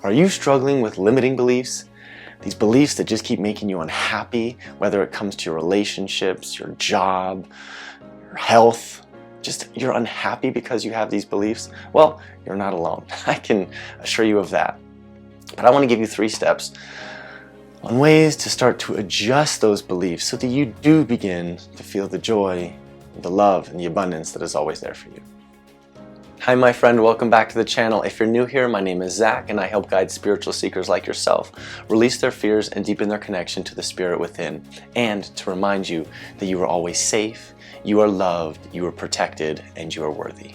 Are you struggling with limiting beliefs? These beliefs that just keep making you unhappy, whether it comes to your relationships, your job, your health, just you're unhappy because you have these beliefs? Well, you're not alone. I can assure you of that. But I want to give you 3 steps on ways to start to adjust those beliefs so that you do begin to feel the joy, the love, and the abundance that is always there for you. Hi my friend, welcome back to the channel. If you're new here, my name is Zach and I help guide spiritual seekers like yourself release their fears and deepen their connection to the spirit within, and to remind you that you are always safe, you are loved, you are protected, and you are worthy.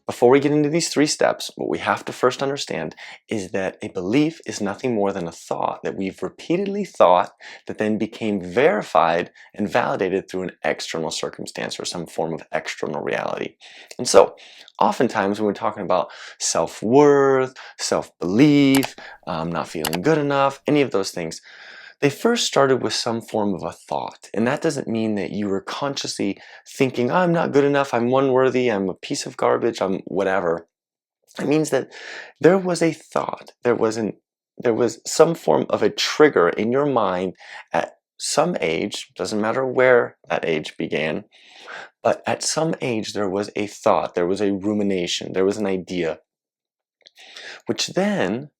Before we get into these 3 steps, what we have to first understand is that a belief is nothing more than a thought that we've repeatedly thought that then became verified and validated through an external circumstance or some form of external reality. And so, oftentimes when we're talking about self-worth, self-belief, not feeling good enough, any of those things, they first started with some form of a thought. And that doesn't mean that you were consciously thinking, I'm not good enough, I'm unworthy, I'm a piece of garbage, I'm whatever. It means that there was a thought, there was some form of a trigger in your mind at some age, doesn't matter where that age began, but at some age there was a thought, there was a rumination, there was an idea, which then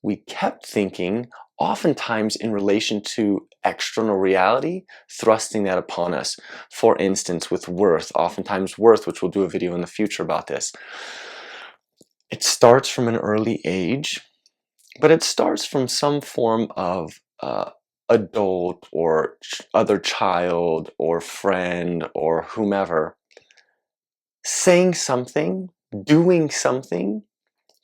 we kept thinking, oftentimes in relation to external reality, thrusting that upon us. For instance, with worth, oftentimes worth, which we'll do a video in the future about this. It starts from an early age, but it starts from some form of adult or other child or friend or whomever saying something, doing something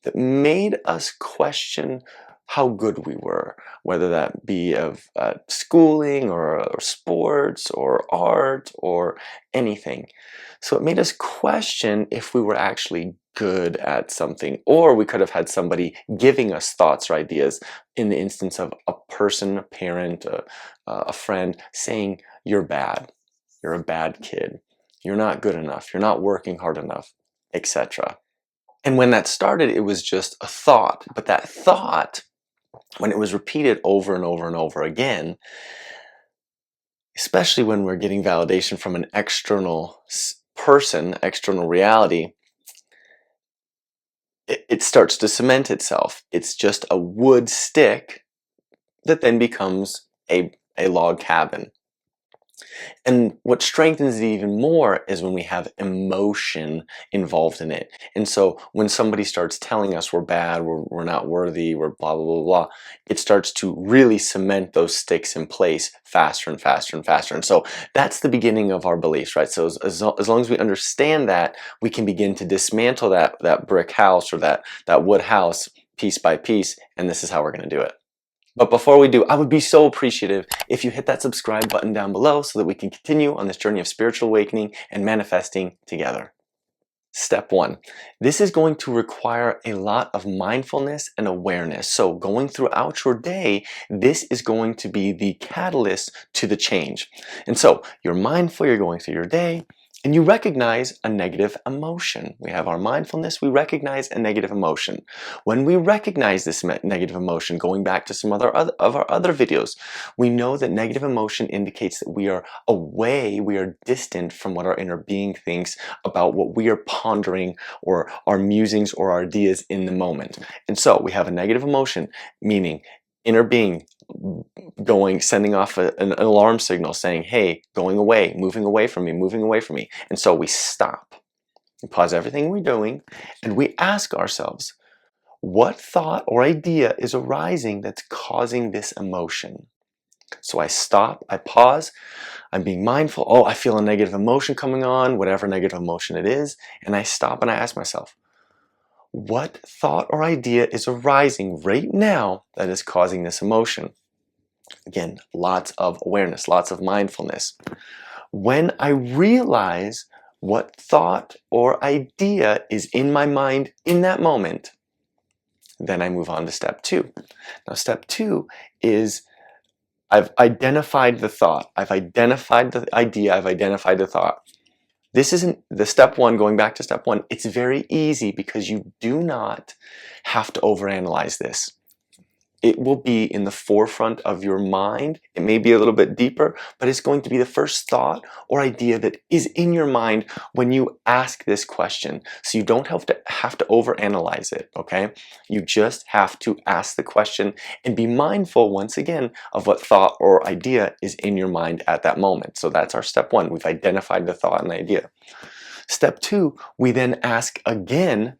that made us question how good we were, whether that be of schooling or sports or art or anything. So it made us question if we were actually good at something, or we could have had somebody giving us thoughts or ideas in the instance of a person, a parent, a friend saying, you're bad, you're a bad kid, you're not good enough, you're not working hard enough, etc. And when that started, it was just a thought. But that thought, when it was repeated over and over and over again, especially when we're getting validation from an external person, external reality, it starts to cement itself. It's just a wood stick that then becomes a log cabin. And what strengthens it even more is when we have emotion involved in it. And so when somebody starts telling us we're bad, we're not worthy, we're blah, blah, blah, blah, it starts to really cement those sticks in place faster and faster and faster. And so that's the beginning of our beliefs, right? So as long as we understand that, we can begin to dismantle that brick house or that wood house piece by piece. And this is how we're going to do it. But before we do, I would be so appreciative if you hit that subscribe button down below so that we can continue on this journey of spiritual awakening and manifesting together. Step 1. This is going to require a lot of mindfulness and awareness. So going throughout your day, this is going to be the catalyst to the change. And so you're mindful, you're going through your day, and you recognize a negative emotion. We have our mindfulness, we recognize a negative emotion. When we recognize this negative emotion, going back to some of our other videos, we know that negative emotion indicates that we are away, we are distant from what our inner being thinks about what we are pondering or our musings or our ideas in the moment. And so we have a negative emotion, meaning inner being sending off an alarm signal saying, hey, going away, moving away from me, moving away from me. And so we stop, we pause everything we're doing, and we ask ourselves, what thought or idea is arising that's causing this emotion? So I stop, I pause, I'm being mindful, oh, I feel a negative emotion coming on, whatever negative emotion it is, and I stop and I ask myself, what thought or idea is arising right now that is causing this emotion? Again, lots of awareness, lots of mindfulness. When I realize what thought or idea is in my mind in that moment, then I move on to step 2. Now, step 2 is I've identified the thought, I've identified the idea, I've identified the thought. This isn't the step one, going back to step one. It's very easy because you do not have to overanalyze this. It will be in the forefront of your mind. It may be a little bit deeper, but it's going to be the first thought or idea that is in your mind when you ask this question. So you don't have to overanalyze it, okay? You just have to ask the question and be mindful, once again, of what thought or idea is in your mind at that moment. So that's our step one. We've identified the thought and idea. Step two, we then ask again,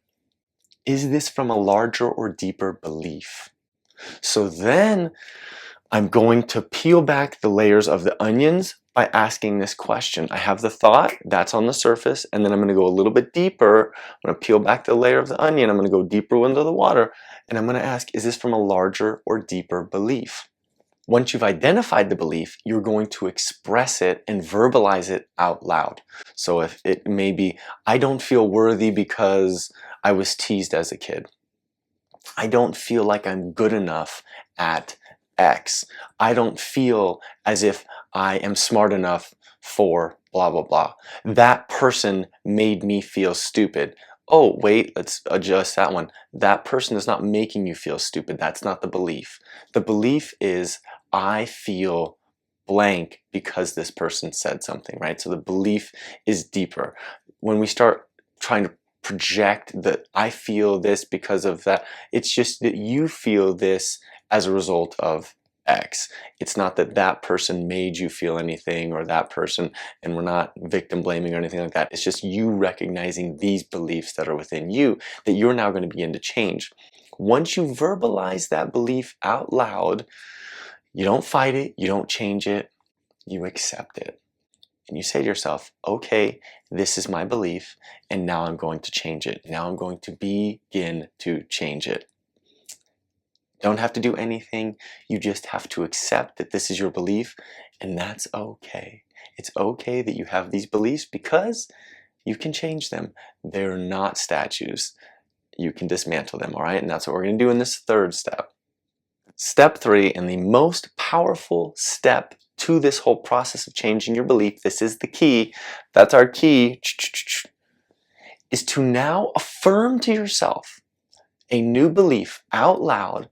is this from a larger or deeper belief? So then I'm going to peel back the layers of the onions by asking this question. I have the thought, that's on the surface, and then I'm going to go a little bit deeper. I'm going to peel back the layer of the onion. I'm going to go deeper into the water, and I'm going to ask, is this from a larger or deeper belief? Once you've identified the belief, you're going to express it and verbalize it out loud. So if it may be, I don't feel worthy because I was teased as a kid. I don't feel like I'm good enough at X. I don't feel as if I am smart enough for blah, blah, blah. That person made me feel stupid. Oh, wait, let's adjust that one. That person is not making you feel stupid. That's not the belief. The belief is, I feel blank because this person said something, right? So the belief is deeper. When we start trying to project that I feel this because of that, it's just that you feel this as a result of X. It's not that that person made you feel anything, or that person, and we're not victim blaming or anything like that. It's just you recognizing these beliefs that are within you that you're now going to begin to change. Once you verbalize that belief out loud, you don't fight it, you don't change it, you accept it. And you say to yourself, okay, this is my belief, and now I'm going to change it. Now I'm going to begin to change it. Don't have to do anything. You just have to accept that this is your belief, and that's okay. It's okay that you have these beliefs because you can change them. They're not statues. You can dismantle them, all right? And that's what we're going to do in this third step. Step three, and the most powerful step to this whole process of changing your belief, this is the key, that's our key, is to now affirm to yourself a new belief out loud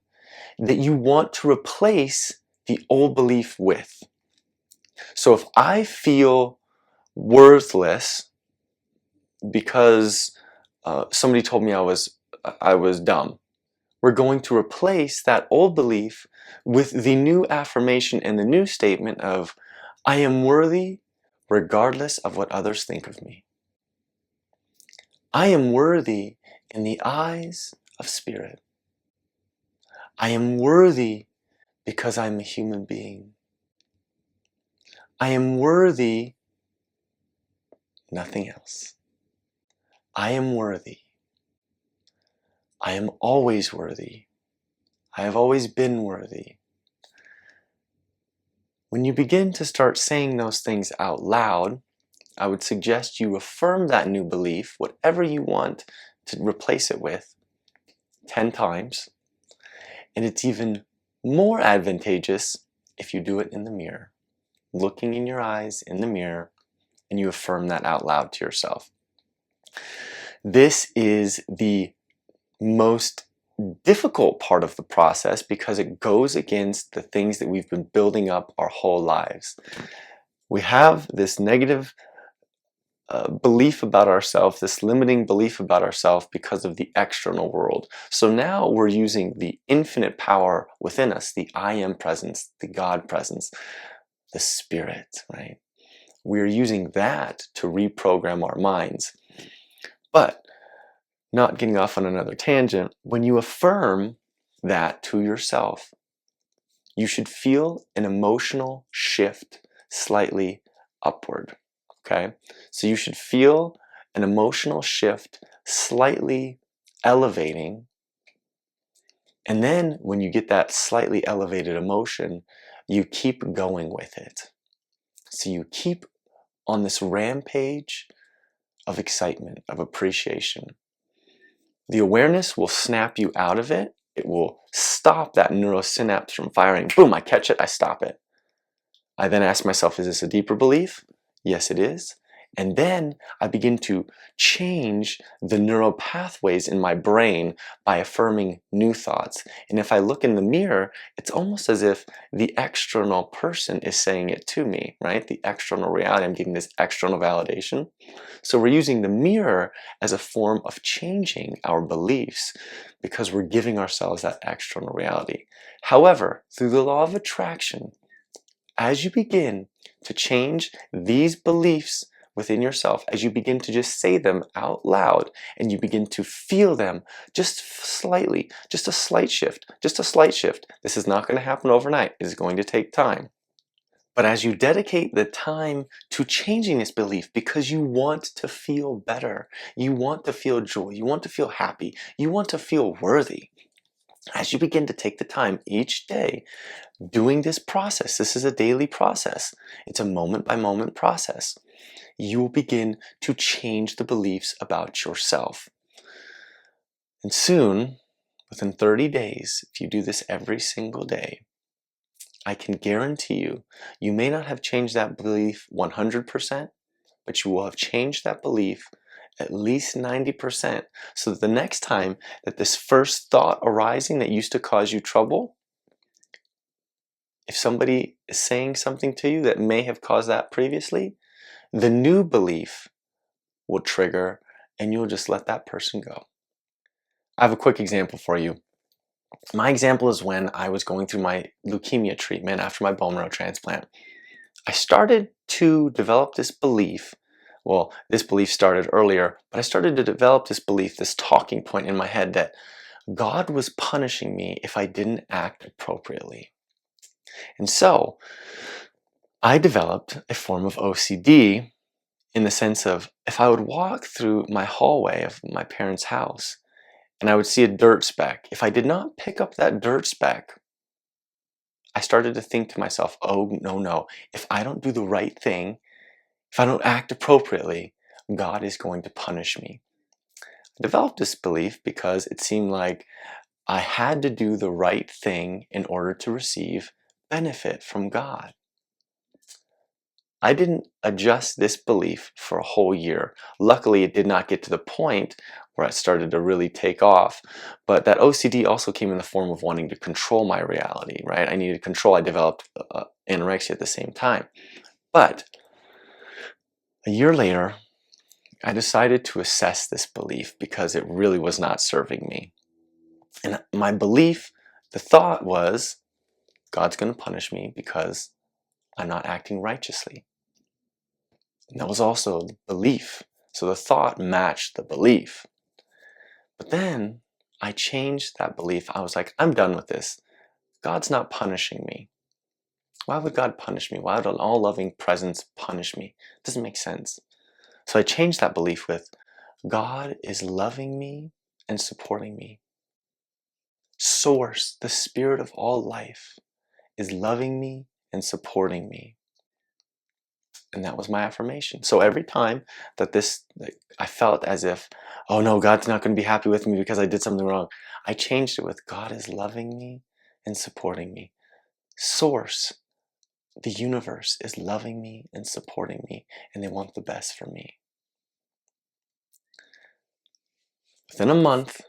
that you want to replace the old belief with. So if I feel worthless because somebody told me I was dumb, we're going to replace that old belief with the new affirmation and the new statement of, I am worthy regardless of what others think of me. I am worthy in the eyes of spirit. I am worthy because I'm a human being. I am worthy, nothing else. I am worthy. I am always worthy. I have always been worthy. When you begin to start saying those things out loud, I would suggest you affirm that new belief, whatever you want to replace it with, 10 times. And it's even more advantageous if you do it in the mirror, looking in your eyes in the mirror, and you affirm that out loud to yourself. This is the most difficult part of the process because it goes against the things that we've been building up our whole lives. We have this negative belief about ourselves, this limiting belief about ourselves because of the external world. So now we're using the infinite power within us, the I am presence, the God presence, the spirit, right? We're using that to reprogram our minds. But not getting off on another tangent, when you affirm that to yourself, you should feel an emotional shift slightly upward, okay? So you should feel an emotional shift slightly elevating, and then when you get that slightly elevated emotion, you keep going with it. So you keep on this rampage of excitement, of appreciation. The awareness will snap you out of it. It will stop that neurosynapse from firing. Boom, I catch it, I stop it. I then ask myself, is this a deeper belief? Yes, it is. And then I begin to change the neural pathways in my brain by affirming new thoughts. And if I look in the mirror, it's almost as if the external person is saying it to me, right? The external reality, I'm getting this external validation. So we're using the mirror as a form of changing our beliefs because we're giving ourselves that external reality. However, through the law of attraction, as you begin to change these beliefs within yourself, as you begin to just say them out loud and you begin to feel them just slightly, just a slight shift, just a slight shift. This is not going to happen overnight. It is going to take time. But as you dedicate the time to changing this belief because you want to feel better, you want to feel joy, you want to feel happy, you want to feel worthy, as you begin to take the time each day doing this process, this is a daily process, it's a moment by moment process, you will begin to change the beliefs about yourself. And soon, within 30 days, if you do this every single day, I can guarantee you, you may not have changed that belief 100%, but you will have changed that belief at least 90%. So that the next time that this first thought arising that used to cause you trouble, if somebody is saying something to you that may have caused that previously, the new belief will trigger and you'll just let that person go. I have a quick example for you. My example is when I was going through my leukemia treatment after my bone marrow transplant. I started to develop this belief. Well, this belief started earlier, but I started to develop this belief, this talking point in my head that God was punishing me if I didn't act appropriately. And so I developed a form of OCD in the sense of if I would walk through my hallway of my parents' house and I would see a dirt speck, if I did not pick up that dirt speck, I started to think to myself, oh, no, if I don't do the right thing, if I don't act appropriately, God is going to punish me. I developed this belief because it seemed like I had to do the right thing in order to receive benefit from God. I didn't adjust this belief for a whole year. Luckily, it did not get to the point where it started to really take off. But that OCD also came in the form of wanting to control my reality, right? I needed control. I developed anorexia at the same time. But a year later, I decided to assess this belief because it really was not serving me. And my belief, the thought was, God's going to punish me because I'm not acting righteously. And that was also the belief. So the thought matched the belief. But then I changed that belief. I was like, I'm done with this. God's not punishing me. Why would God punish me? Why would an all-loving presence punish me? It doesn't make sense. So I changed that belief with, God is loving me and supporting me. Source, the spirit of all life, is loving me and supporting me. And that was my affirmation. So every time that I felt as if, oh no, God's not going to be happy with me because I did something wrong, I changed it with, God is loving me and supporting me. Source, the universe, is loving me and supporting me, and they want the best for me. Within a month,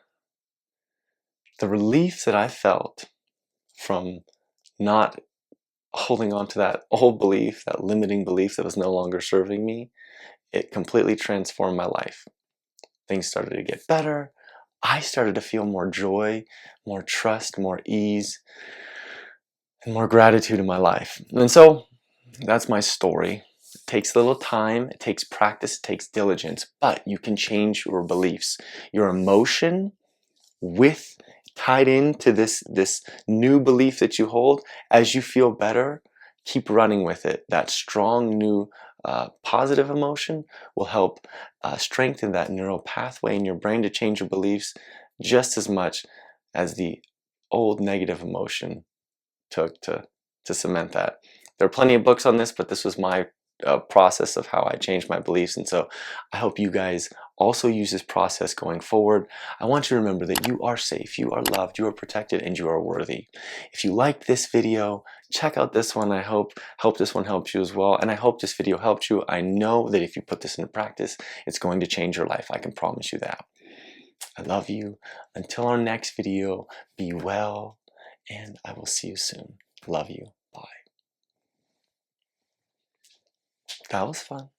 the relief that I felt from not holding on to that old belief, that limiting belief that was no longer serving me, it completely transformed my life. Things started to get better. I started to feel more joy, more trust, more ease, and more gratitude in my life. And so that's my story. It takes a little time, it takes practice, it takes diligence, but you can change your beliefs. Your emotion with tied into this new belief that you hold, as you feel better, keep running with it. That strong new positive emotion will help strengthen that neural pathway in your brain to change your beliefs just as much as the old negative emotion took to cement that. There are plenty of books on this, but this was my process of how I changed my beliefs, and so I hope you guys also use this process going forward, I want you to remember that you are safe, you are loved, you are protected, and you are worthy. If you liked this video, check out this one. I hope this one helps you as well, and I hope this video helped you. I know that if you put this into practice, it's going to change your life. I can promise you that. I love you. Until our next video, be well, and I will see you soon. Love you. Bye. That was fun.